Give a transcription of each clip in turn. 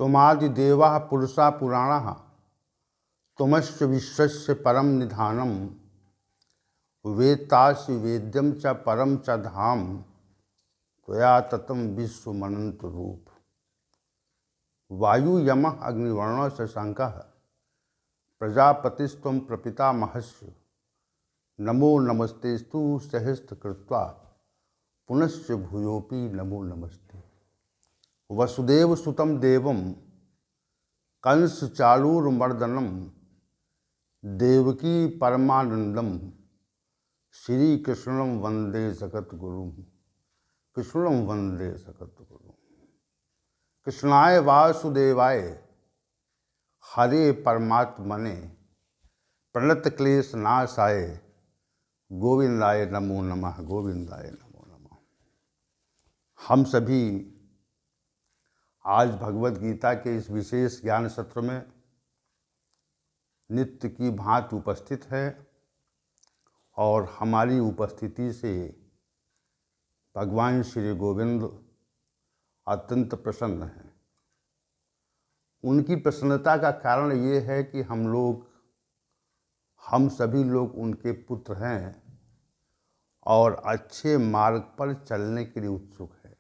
तुमादिदेवाः पुरुषा पुराणाः तुमश्च विश्वस्य परम निधानम वेत्तासि वेद्यम च परम च धाम त्वया ततम विश्वमनंत रूप। वायु यम अग्निवर्ण शशांक प्रजापतिस्त्वं प्रपितामहस्य नमो नमस्तेस्तु सहस्त्रकृत्वा पुनश्च भूयोपि नमो नमस्ते। वसुदेव सुतं देवं कंस चाणूरमर्दनम देवकी परमानंदम श्री कृष्णं वंदे जगद्गुरुं। कृष्णं वंदे जगद्गुरुं। कृष्णाय वासुदेवाय हरे परमात्मने प्रणत क्लेश नाशाय गोविंदाय नमो नमः। गोविंदाय नमो नमः। हम सभी आज भगवत गीता के इस विशेष ज्ञान सत्र में नित्य की भांति उपस्थित है और हमारी उपस्थिति से भगवान श्री गोविंद अत्यंत प्रसन्न हैं। उनकी प्रसन्नता का कारण ये है कि हम सभी लोग उनके पुत्र हैं और अच्छे मार्ग पर चलने के लिए उत्सुक है।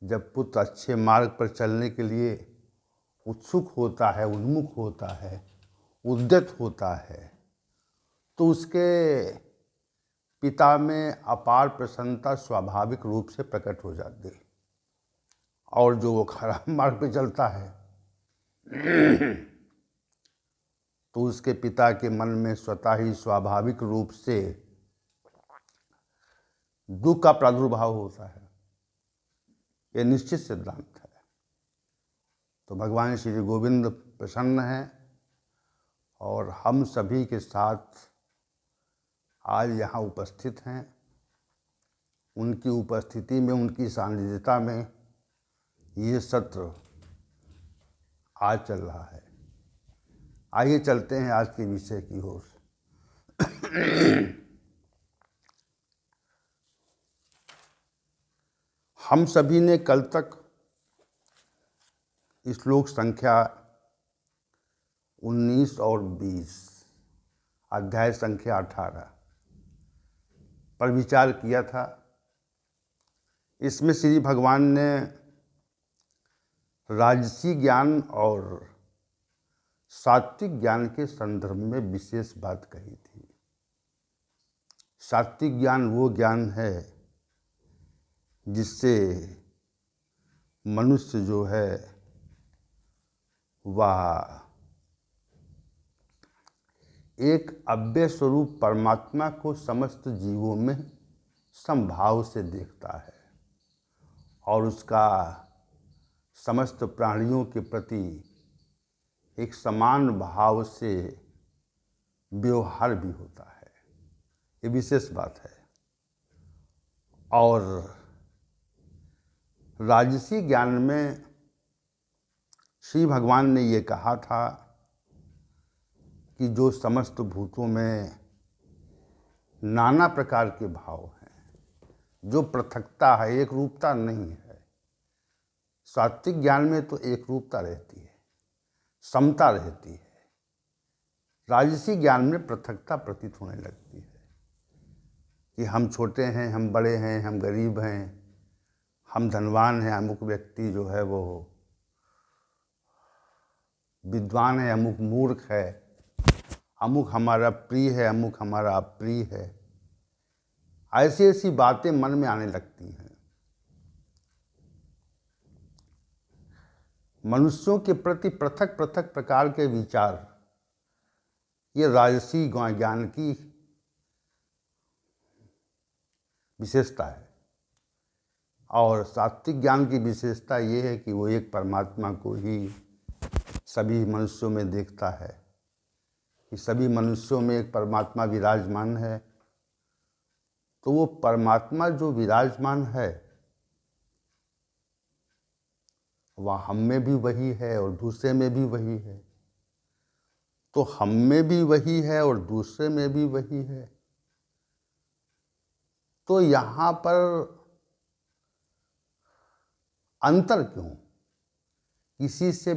जब पुत्र अच्छे मार्ग पर चलने के लिए उत्सुक होता है, उन्मुख होता है, उद्यत होता है, तो उसके पिता में अपार प्रसन्नता स्वाभाविक रूप से प्रकट हो जाती है। और जो वो खराब मार्ग पे चलता है तो उसके पिता के मन में स्वतः ही स्वाभाविक रूप से दुख का प्रादुर्भाव होता है। ये निश्चित सिद्धांत है। तो भगवान श्री गोविंद प्रसन्न हैं और हम सभी के साथ आज यहाँ उपस्थित हैं। उनकी उपस्थिति में, उनकी सानिध्यता में ये सत्र आज चल रहा है। आइए चलते हैं आज के विषय की ओर। हम सभी ने कल तक श्लोक संख्या 19 और 20, अध्याय संख्या 18 पर विचार किया था। इसमें श्री भगवान ने राजसी ज्ञान और सात्विक ज्ञान के संदर्भ में विशेष बात कही थी। सात्विक ज्ञान वो ज्ञान है जिससे मनुष्य जो है वह एक अव्यय स्वरूप परमात्मा को समस्त जीवों में समभाव से देखता है और उसका समस्त प्राणियों के प्रति एक समान भाव से व्यवहार भी होता है। ये विशेष बात है। और राजसी ज्ञान में श्री भगवान ने ये कहा था कि जो समस्त भूतों में नाना प्रकार के भाव हैं, जो पृथकता है, एक रूपता नहीं है। सात्विक ज्ञान में तो एक रूपता रहती है, समता रहती है। राजसी ज्ञान में पृथकता प्रतीत होने लगती है कि हम छोटे हैं, हम बड़े हैं, हम गरीब हैं, हम धनवान हैं, अमुक व्यक्ति जो है वो विद्वान है, अमुक मूर्ख है, अमुक हमारा प्रिय है, अमुक हमारा अप्रिय है। ऐसी ऐसी बातें मन में आने लगती हैं। मनुष्यों के प्रति पृथक पृथक प्रकार के विचार, ये राजसी ज्ञान की विशेषता है। और सात्विक ज्ञान की विशेषता ये है कि वो एक परमात्मा को ही सभी मनुष्यों में देखता है, कि सभी मनुष्यों में एक परमात्मा विराजमान है। तो वो परमात्मा जो विराजमान है वह हम में भी वही है और दूसरे में भी वही है। तो हम में भी वही है और दूसरे में भी वही है। तो यहाँ पर अंतर क्यों? किसी से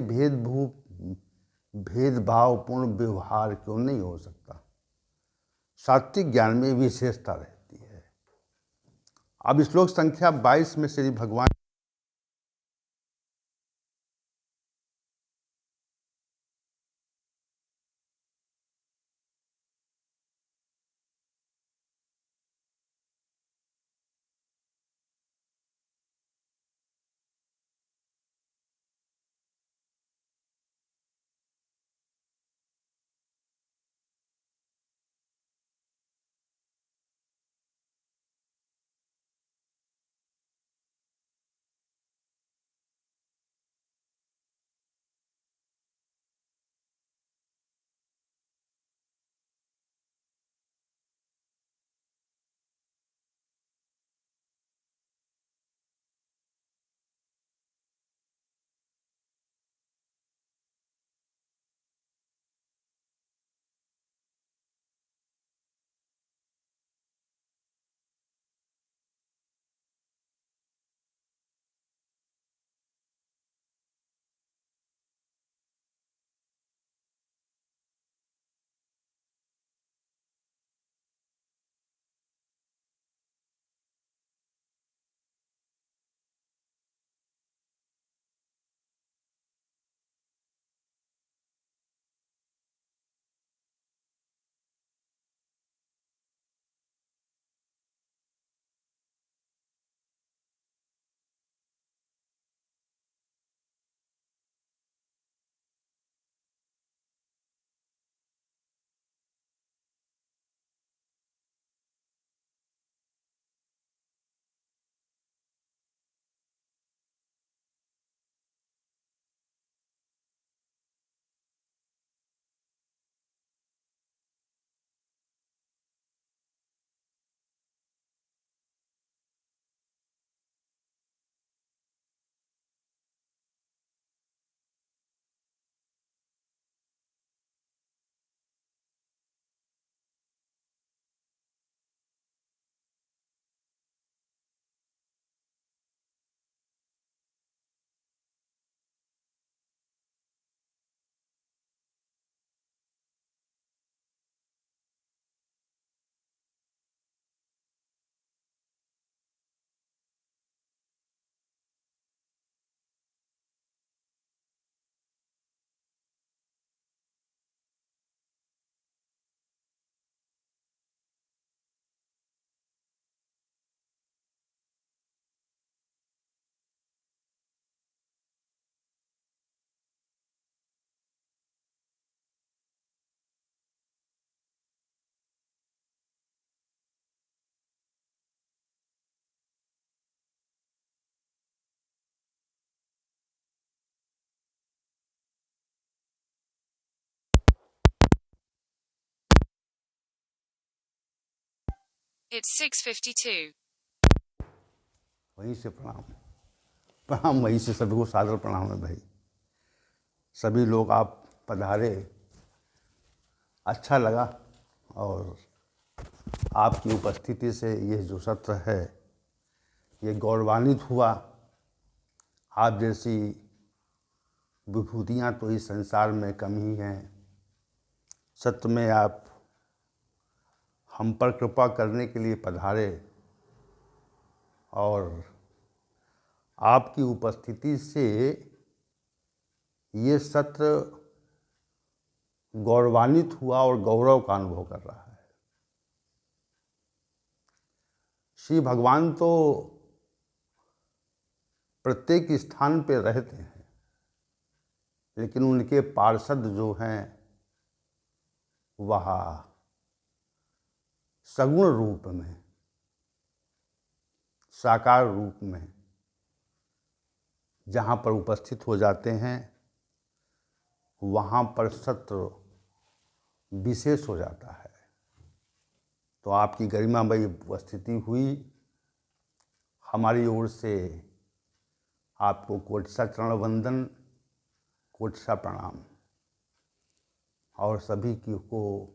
भेदभावपूर्ण व्यवहार क्यों नहीं हो सकता। सात्विक ज्ञान में विशेषता रहती है। अब श्लोक संख्या 22 में श्री भगवान It's 6:52. वहीं से प्रणाम प्रणाम वहीं से सभी को सादर प्रणाम है भाई। सभी लोग आप पधारे, अच्छा लगा। और आपकी उपस्थिति से ये जो सत्र है ये गौरवान्वित हुआ। आप जैसी विभूतियाँ तो इस संसार में कम ही हैं। सत्य में आप हम पर कृपा करने के लिए पधारे और आपकी उपस्थिति से ये सत्र गौरवान्वित हुआ और गौरव का अनुभव कर रहा है। श्री भगवान तो प्रत्येक स्थान पे रहते हैं, लेकिन उनके पार्षद जो हैं वह सगुण रूप में, साकार रूप में जहाँ पर उपस्थित हो जाते हैं वहाँ पर सत्र विशेष हो जाता है। तो आपकी गरिमामयी उपस्थिति हुई, हमारी ओर से आपको कोटि चरण वंदन, कोटि प्रणाम। और सभी को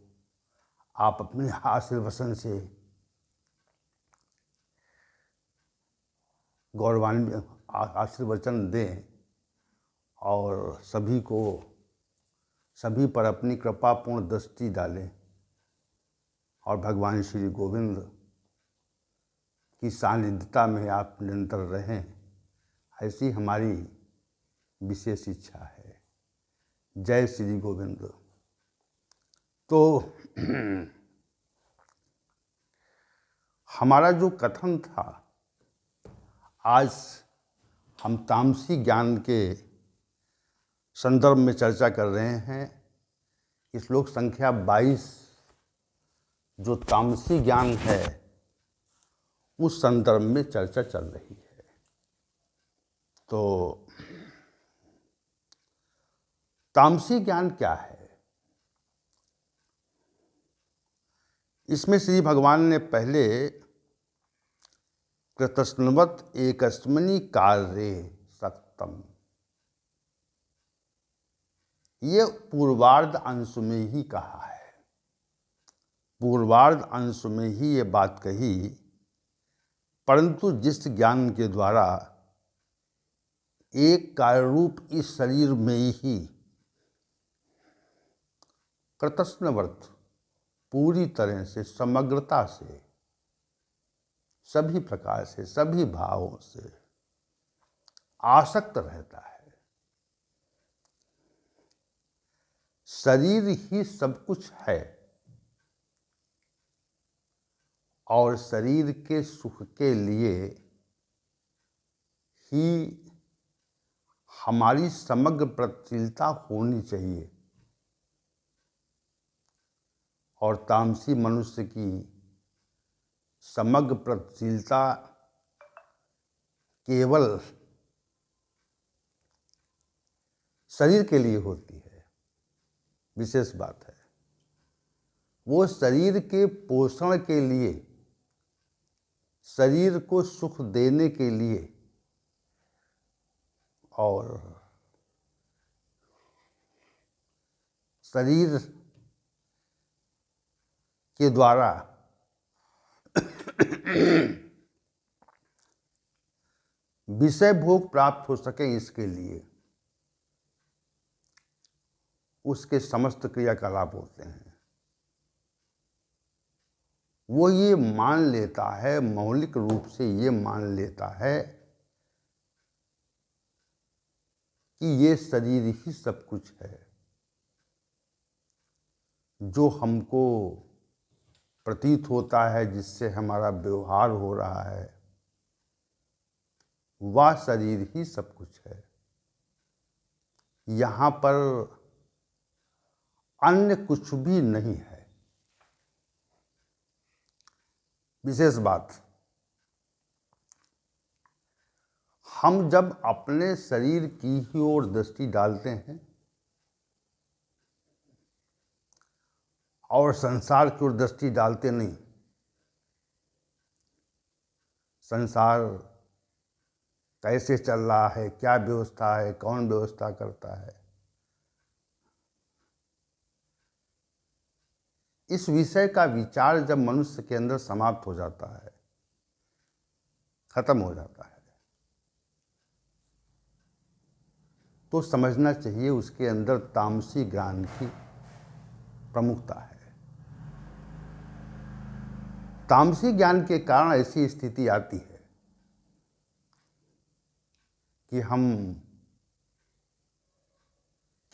आप अपने आशीर्वचन से गौरवान्वित आशीर्वचन दें और सभी पर अपनी कृपापूर्ण दृष्टि डालें और भगवान श्री गोविंद की सानिध्यता में आप निरंतर रहें, ऐसी हमारी विशेष इच्छा है। जय श्री गोविंद। तो हमारा जो कथन था, आज हम तामसी ज्ञान के संदर्भ में चर्चा कर रहे हैं। श्लोक संख्या 22 जो तामसी ज्ञान है उस संदर्भ में चर्चा चल रही है। तो तामसी ज्ञान क्या है? इसमें श्री भगवान ने पहले कृतस्नवत एकस्मिनि कार्ये सक्तम, ये पूर्वार्ध अंश में ही कहा है। पूर्वार्ध अंश में ही ये बात कही, परंतु जिस ज्ञान के द्वारा एक कार्यरूप इस शरीर में ही कृतस्नवत पूरी तरह से, समग्रता से, सभी प्रकार से, सभी भावों से आसक्त रहता है। शरीर ही सब कुछ है और शरीर के सुख के लिए ही हमारी समग्र प्रतीलता होनी चाहिए। और तामसी मनुष्य की समग्र प्रतीलता केवल शरीर के लिए होती है। विशेष बात है, वो शरीर के पोषण के लिए, शरीर को सुख देने के लिए और शरीर के द्वारा विषय भोग प्राप्त हो सके, इसके लिए उसके समस्त क्रियाकलाप होते हैं। वो ये मान लेता है, मौलिक रूप से ये मान लेता है कि ये शरीर ही सब कुछ है। जो हमको प्रतीत होता है, जिससे हमारा व्यवहार हो रहा है, वह शरीर ही सब कुछ है। यहाँ पर अन्य कुछ भी नहीं है। विशेष बात, हम जब अपने शरीर की ही ओर दृष्टि डालते हैं और संसार की ओर दृष्टि डालते नहीं, संसार कैसे चल रहा है, क्या व्यवस्था है, कौन व्यवस्था करता है, इस विषय का विचार जब मनुष्य के अंदर समाप्त हो जाता है, खत्म हो जाता है, तो समझना चाहिए उसके अंदर तामसी ज्ञान की प्रमुखता है। तामसी ज्ञान के कारण ऐसी स्थिति आती है कि हम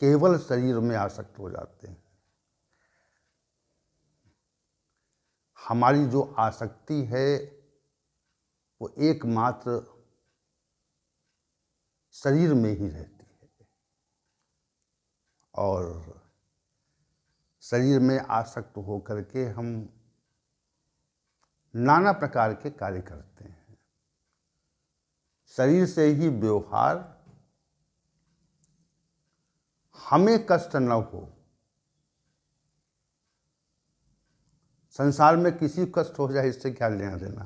केवल शरीर में आसक्त हो जाते हैं। हमारी जो आसक्ति है वो एकमात्र शरीर में ही रहती है और शरीर में आसक्त होकर के हम नाना प्रकार के कार्य करते हैं। शरीर से ही व्यवहार, हमें कष्ट न हो, संसार में किसी को कष्ट हो जाए इससे क्या लेना देना।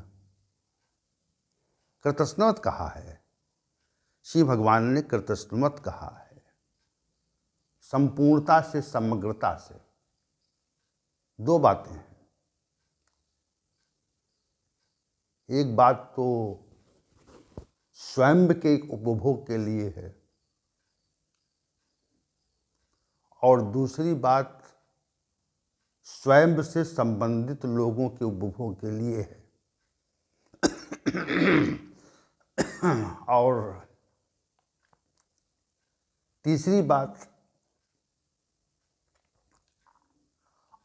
कृतस्नवत कहा है, श्री भगवान ने कृतस्नवत कहा है, संपूर्णता से, समग्रता से। दो बातें हैं, एक बात तो स्वयं के उपभोग के लिए है और दूसरी बात स्वयं से संबंधित लोगों के उपभोग के लिए है। और तीसरी बात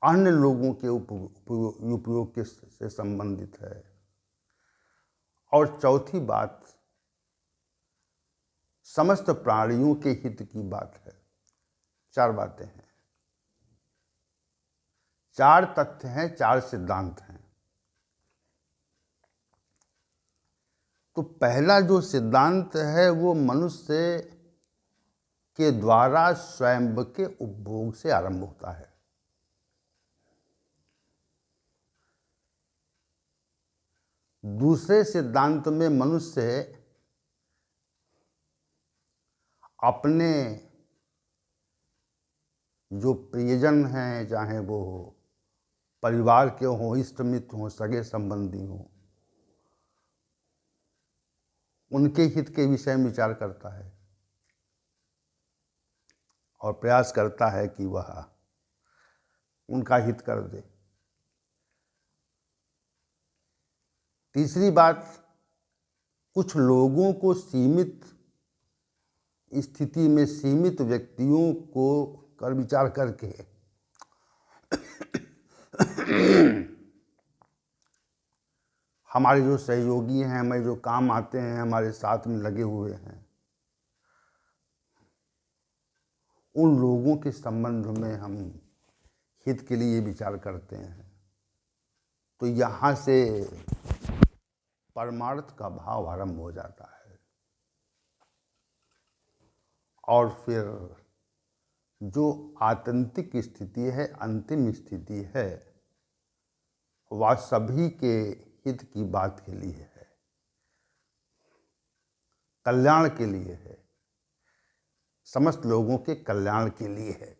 अन्य लोगों के उपयोग के से संबंधित है। और चौथी बात समस्त प्राणियों के हित की बात है। 4 बातें हैं, 4 तथ्य हैं, 4 सिद्धांत हैं। तो पहला जो सिद्धांत है वो मनुष्य के द्वारा स्वयं के उपभोग से आरंभ होता है। दूसरे सिद्धांत में मनुष्य अपने जो प्रियजन हैं, चाहे वो परिवार के हों, इष्ट मित्र हों, सगे संबंधी हों, उनके हित के विषय में विचार करता है और प्रयास करता है कि वह उनका हित कर दे। तीसरी बात, कुछ लोगों को सीमित स्थिति में सीमित व्यक्तियों को कर विचार करके हमारे जो सहयोगी हैं, हमें जो काम आते हैं, हमारे साथ में लगे हुए हैं, उन लोगों के संबंध में हम हित के लिए विचार करते हैं। तो यहाँ से परमार्थ का भाव आरंभ हो जाता है। और फिर जो आत्यंतिक स्थिति है, अंतिम स्थिति है, वह सभी के हित की बात के लिए है, कल्याण के लिए है, समस्त लोगों के कल्याण के लिए है।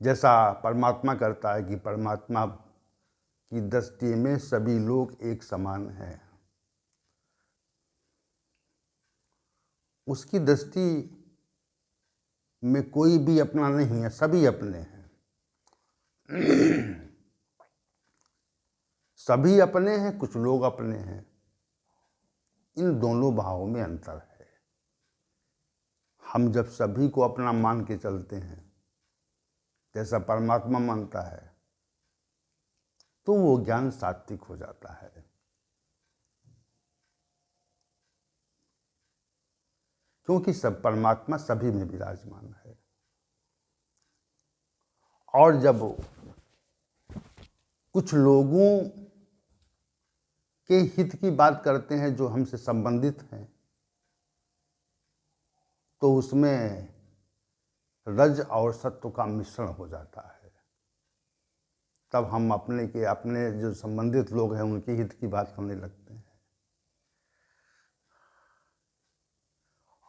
जैसा परमात्मा करता है कि परमात्मा की दृष्टि में सभी लोग एक समान हैं। उसकी दृष्टि में कोई भी अपना नहीं है, सभी अपने हैं। सभी अपने हैं, कुछ लोग अपने हैं। इन दोनों भावों में अंतर है। हम जब सभी को अपना मान के चलते हैं, जैसा परमात्मा मानता है, तो वो ज्ञान सात्विक हो जाता है। क्योंकि सब परमात्मा सभी में विराजमान है। और जब कुछ लोगों के हित की बात करते हैं जो हमसे संबंधित हैं, तो उसमें रज और सत्व का मिश्रण हो जाता है। तब हम अपने जो संबंधित लोग हैं उनके हित की बात करने लगते हैं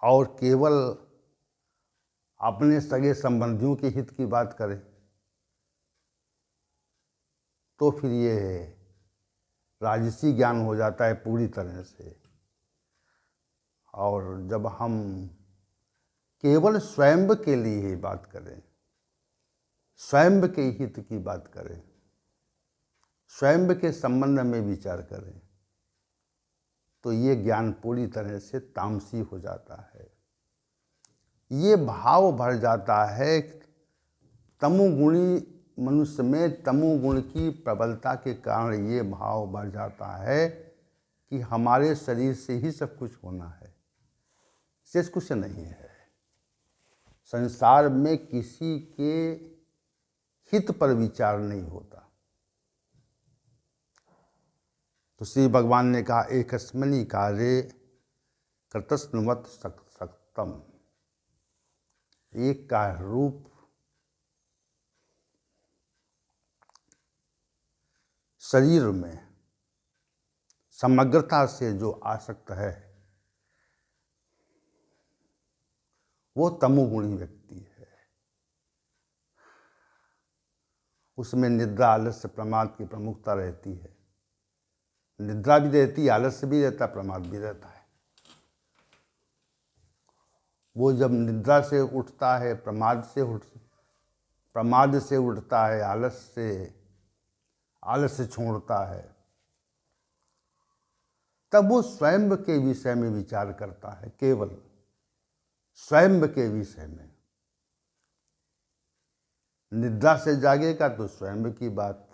और केवल अपने सगे संबंधियों के हित की बात करें तो फिर ये राजसी ज्ञान हो जाता है पूरी तरह से। और जब हम केवल स्वयं के लिए ही बात करें, स्वयं के हित की बात करें, स्वयं के संबंध में विचार करें, तो ये ज्ञान पूरी तरह से तामसी हो जाता है। ये भाव भर जाता है। तमोगुणी मनुष्य में तमोगुण की प्रबलता के कारण ये भाव बढ़ जाता है कि हमारे शरीर से ही सब कुछ होना है, शेष कुछ नहीं है। संसार में किसी के हित पर विचार नहीं होता। तो श्री भगवान ने कहा, एकस्मिन् कार्ये कृतस्नुवत् सक्तम्। एक का रूप शरीर में समग्रता से जो आसक्त है वो तमोगुणी व्यक्ति है। उसमें निद्रा, आलस्य, प्रमाद की प्रमुखता रहती है। निद्रा भी रहती है, आलस्य भी रहता है, प्रमाद भी रहता है। वो जब निद्रा से उठता है, प्रमाद से उठता है, आलस्य छोड़ता है, तब वो स्वयं के विषय में विचार करता है, केवल स्वयं के विषय में। निद्रा से जागेगा तो स्वयं की बात,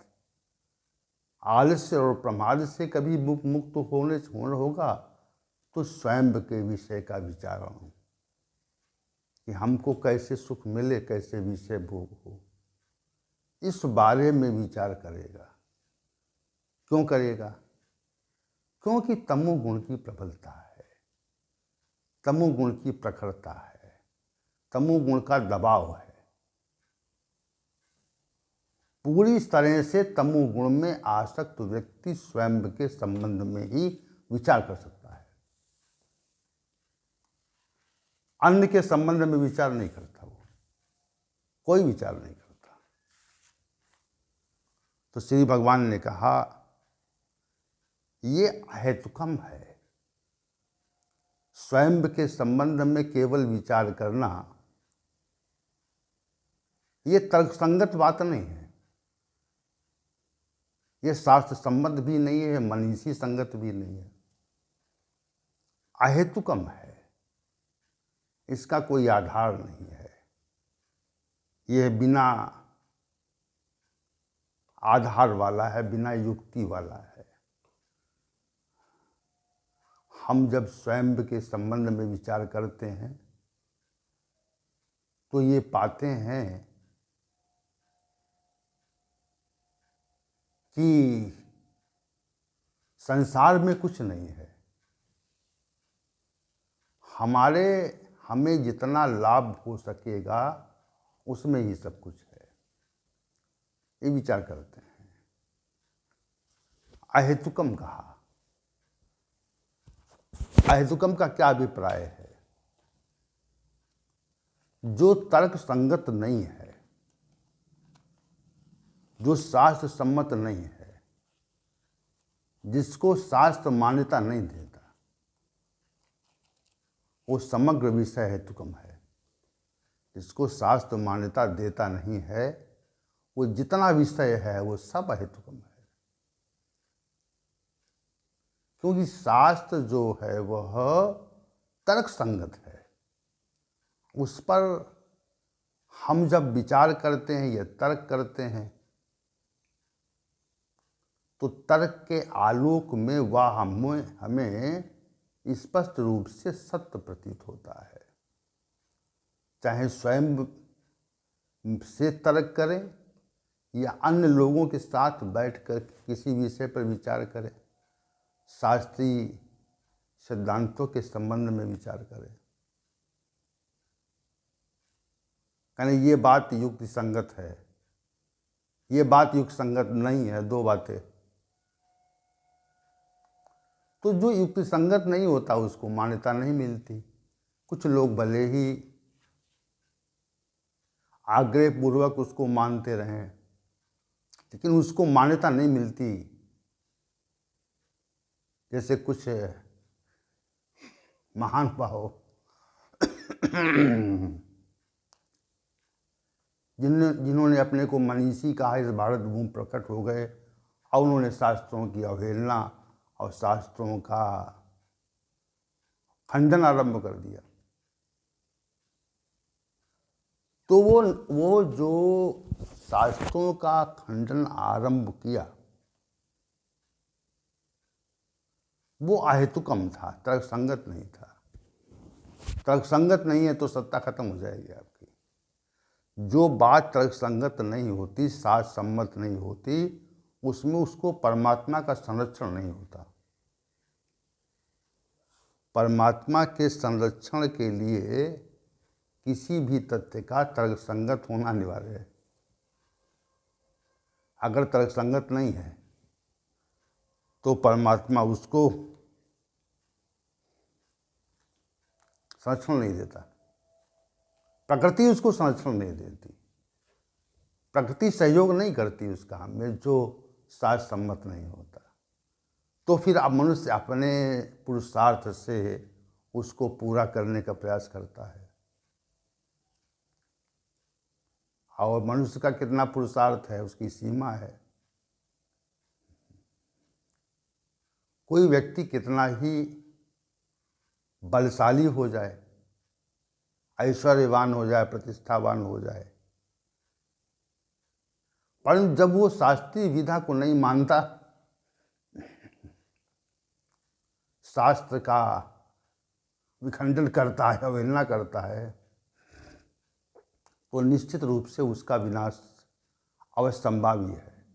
आलस्य और प्रमाद से कभी मुक्त होने होगा तो स्वयं के विषय का विचारण, कि हमको कैसे सुख मिले, कैसे विषय भोग हो, इस बारे में विचार करेगा। क्यों करेगा? क्योंकि तमोगुण की प्रबलता है, तमोगुण की प्रखरता है, तमोगुण का दबाव है। पूरी तरह से तमोगुण में आसक्त व्यक्ति स्वयं के संबंध में ही विचार कर सकता है, अन्य के संबंध में विचार नहीं करता, वो कोई विचार नहीं करता। तो श्री भगवान ने कहा ये अहेतुकम है, स्वयं के संबंध में केवल विचार करना ये तर्कसंगत बात नहीं है, ये शास्त्र सम्मत भी नहीं है, मनीषी संगत भी नहीं है, अहेतुकम है, इसका कोई आधार नहीं है, यह बिना आधार वाला है, बिना युक्ति वाला है। हम जब स्वयं के संबंध में विचार करते हैं तो ये पाते हैं कि संसार में कुछ नहीं है, हमें जितना लाभ हो सकेगा उसमें ही सब कुछ है, ये विचार करते हैं। अहेतुकम कहा। अहेतुकम का क्या अभिप्राय है? जो तर्क संगत नहीं है, जो शास्त्र सम्मत नहीं है, जिसको शास्त्र मान्यता नहीं देता, वो समग्र विषय हेतुकम है। जिसको शास्त्र मान्यता देता नहीं है, वो जितना विषय है वो सब अहेतुकम है। क्योंकि शास्त्र जो है वह तर्क संगत है, उस पर हम जब विचार करते हैं या तर्क करते हैं तो तर्क के आलोक में वह हमें स्पष्ट रूप से सत्य प्रतीत होता है। चाहे स्वयं से तर्क करें या अन्य लोगों के साथ बैठकर किसी विषय पर विचार करें, शास्त्रीय सिद्धांतों के संबंध में विचार करें, कहने ये बात युक्ति संगत है, ये बात युक्ति संगत नहीं है, दो बातें। तो जो युक्ति संगत नहीं होता उसको मान्यता नहीं मिलती। कुछ लोग भले ही आग्रह पूर्वक उसको मानते रहें, लेकिन उसको मान्यता नहीं मिलती। जैसे कुछ महान भाव जिन्होंने अपने को मनीषी कहा, इस भारत भूमि प्रकट हो गए और उन्होंने शास्त्रों की अवहेलना और शास्त्रों का खंडन आरंभ कर दिया। तो वो जो शास्त्रों का खंडन आरंभ किया वो अहेतुकम था, तर्कसंगत नहीं था। तर्कसंगत नहीं है तो सत्ता खत्म हो जाएगी आपकी। जो बात तर्कसंगत नहीं होती, शास्त्र सम्मत नहीं होती, उसमें उसको परमात्मा का संरक्षण नहीं होता। परमात्मा के संरक्षण के लिए किसी भी तथ्य का तर्कसंगत होना अनिवार्य है। अगर तर्कसंगत नहीं है तो परमात्मा उसको संरक्षण नहीं देता, प्रकृति उसको संरक्षण नहीं देती, प्रकृति सहयोग नहीं करती उस काम में जो शास्त्र सम्मत नहीं होता। तो फिर अब मनुष्य अपने पुरुषार्थ से उसको पूरा करने का प्रयास करता है। और मनुष्य का कितना पुरुषार्थ है, उसकी सीमा है। कोई व्यक्ति कितना ही बलशाली हो जाए, ऐश्वर्यवान हो जाए, प्रतिष्ठावान हो जाए, परंतु जब वो शास्त्रीय विधा को नहीं मानता, शास्त्र का विखंडन करता है, अवहेलना करता है, तो निश्चित रूप से उसका विनाश अवश्य संभावी है,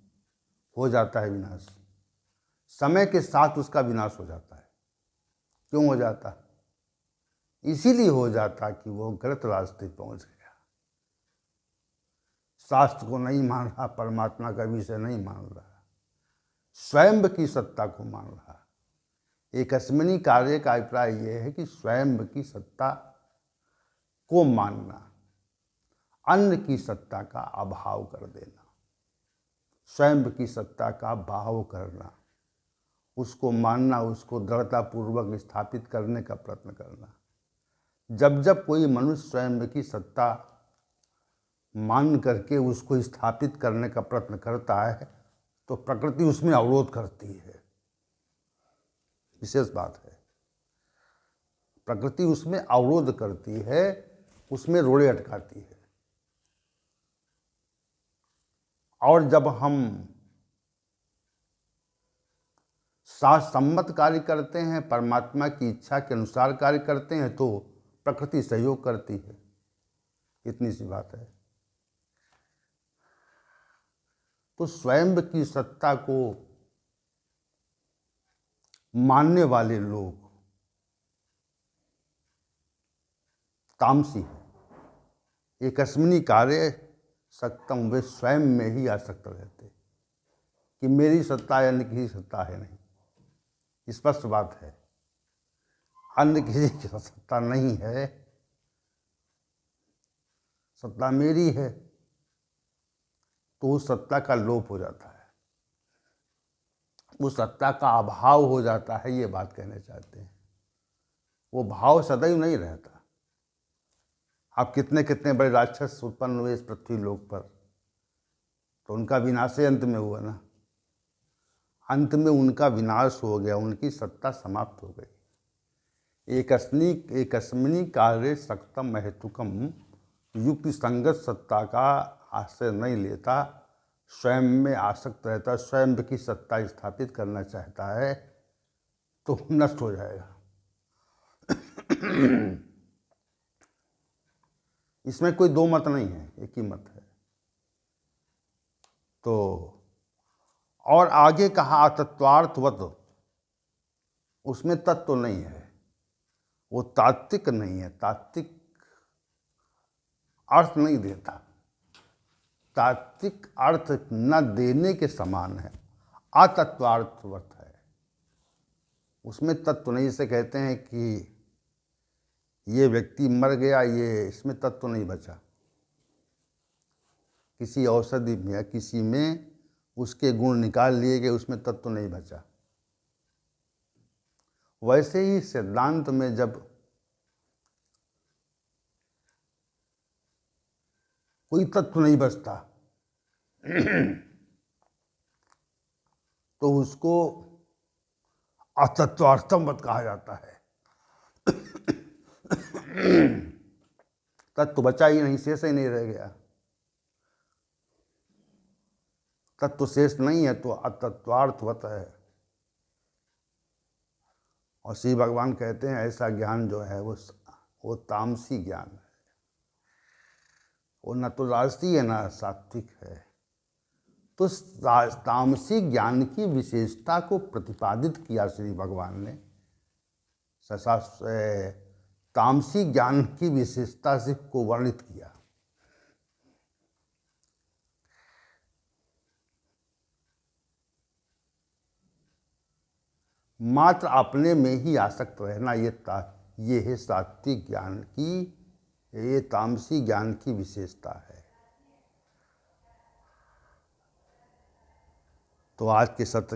हो जाता है विनाश। समय के साथ उसका विनाश हो जाता है। क्यों हो जाता? इसीलिए हो जाता कि वो गलत रास्ते पहुंच गया, शास्त्र को नहीं मान रहा, परमात्मा का विषय नहीं मान रहा, स्वयं की सत्ता को मान रहा। एक अस्मिनी कार्य का अभिप्राय यह है कि स्वयं की सत्ता को मानना, अन्य की सत्ता का अभाव कर देना, स्वयं की सत्ता का भाव करना, उसको मानना, उसको दृढ़तापूर्वक स्थापित करने का प्रयत्न करना। जब जब कोई मनुष्य स्वयं की सत्ता मान करके उसको स्थापित करने का प्रयत्न करता है, तो प्रकृति उसमें अवरोध करती है। विशेष बात है, प्रकृति उसमें अवरोध करती है, उसमें रोड़े अटकाती है। और जब हम शास्त्र सम्मत कार्य करते हैं, परमात्मा की इच्छा के अनुसार कार्य करते हैं, तो प्रकृति सहयोग करती है। इतनी सी बात है। तो स्वयं की सत्ता को मानने वाले लोग तामसी हैं। एकस्मिनी कार्य सक्तम, वे स्वयं में ही आसक्त रहते कि मेरी सत्ता अन्य किसी सत्ता है नहीं। स्पष्ट बात है, अन्य किसी की सत्ता नहीं है, सत्ता मेरी है। तो उस सत्ता का लोप हो जाता है, उस सत्ता का अभाव हो जाता है, ये बात कहना चाहते हैं। वो भाव सदैव नहीं रहता। अब कितने कितने बड़े राक्षस उत्पन्न हुए इस पृथ्वी लोक पर, तो उनका विनाश अंत में हुआ ना। अंत में उनका विनाश हो गया, उनकी सत्ता समाप्त हो गई। एकस्मिनी कार्य सक्तम महतुकम, युक्ति संगत सत्ता का आश्रय नहीं लेता, स्वयं में आसक्त रहता, स्वयं की सत्ता स्थापित करना चाहता है, तो नष्ट हो जाएगा। इसमें कोई दो मत नहीं है, एक ही मत है। तो और आगे कहा तत्वार्थवत, उसमें तत्व नहीं है, वो तात्विक नहीं है, तात्विक अर्थ नहीं देता, तात्विक अर्थ न देने के समान है, अतत्वार्थवत है। उसमें तत्व नहीं। इसे कहते हैं कि ये व्यक्ति मर गया, ये इसमें तत्व नहीं बचा। किसी औषधि में या किसी में उसके गुण निकाल लिए गए, उसमें तत्व नहीं बचा। वैसे ही सिद्धांत में जब कोई तत्व नहीं बचता तो उसको अतत्वार्थम मत कहा जाता है। तत्व बचा ही नहीं, शेष ही नहीं रह गया। तत्व शेष नहीं है तो अतत्वार्थवत है। और श्री भगवान कहते हैं ऐसा ज्ञान जो है वो तामसी ज्ञान है, वो न तो राजसी है ना सात्विक है। तो तामसी ज्ञान की विशेषता को प्रतिपादित किया श्री भगवान ने। तामसी ज्ञान की विशेषता से को वर्णित किया। मात्र अपने में ही आसक्त रहना, ये है सात्विक ज्ञान की, ये तामसी ज्ञान की विशेषता है। तो आज के सत्र